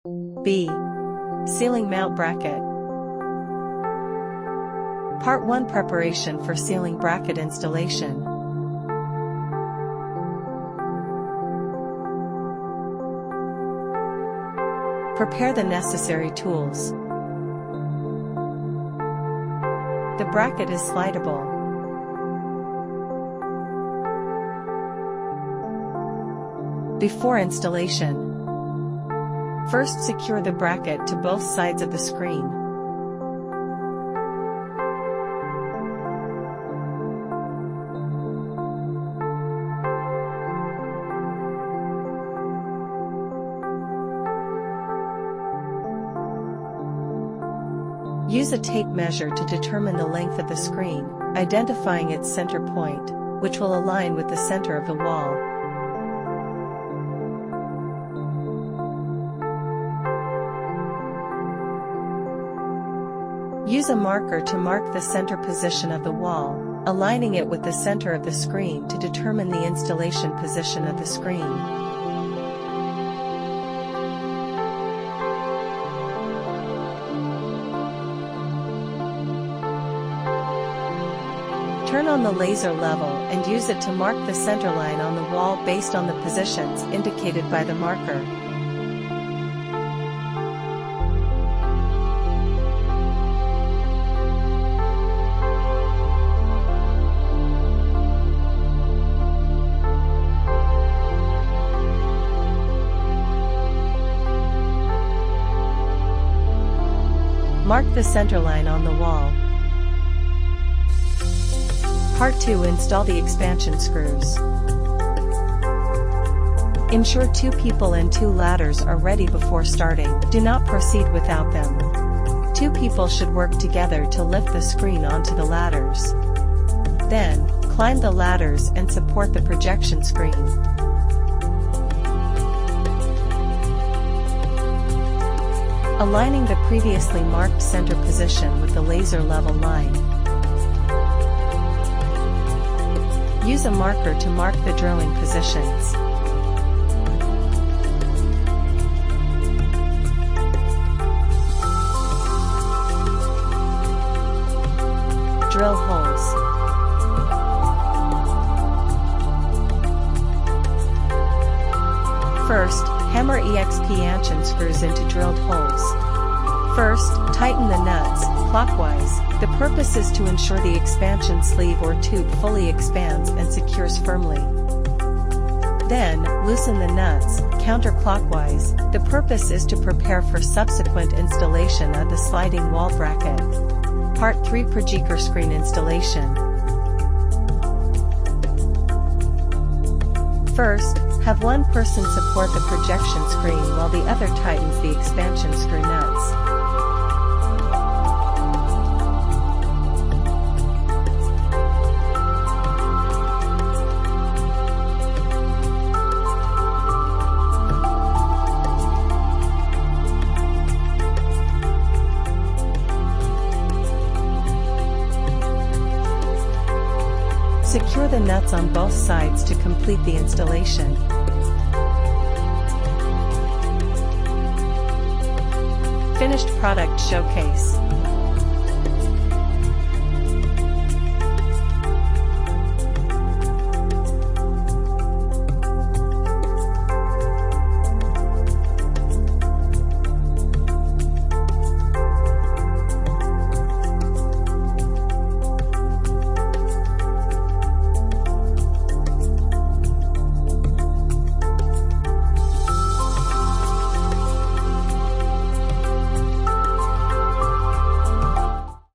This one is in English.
B. Ceiling mount bracket. Part 1 Preparation for ceiling bracket installation. Prepare the necessary tools. The bracket is slidable. Before installation, first secure the bracket to both sides of the screen. Use a tape measure to determine the length of the screen, identifying its center point, which will align with the center of the wall. Use a marker to mark the center position of the wall, aligning it with the center of the screen to determine the installation position of the screen. Turn on the laser level and use it to mark the center line on the wall based on the positions indicated by the marker. Mark the center line on the wall. Part 2 Install the expansion screws. Ensure 2 people and 2 ladders are ready before starting. Do not proceed without them. 2 people should work together to lift the screen onto the ladders. Then, climb the ladders and support the projection screen. Aligning the previously marked center position with the laser level line. Use a marker to mark the drilling positions. Drill holes. First, hammer expansion screws into drilled holes. First, tighten the nuts clockwise. The purpose is to ensure the expansion sleeve or tube fully expands and secures firmly. Then, loosen the nuts counterclockwise. The purpose is to prepare for subsequent installation of the sliding wall bracket. Part 3 Projection screen installation. First, have one person support the projection screen while the other tightens the expansion screw nuts. Secure the nuts on both sides to complete the installation. Finished product showcase.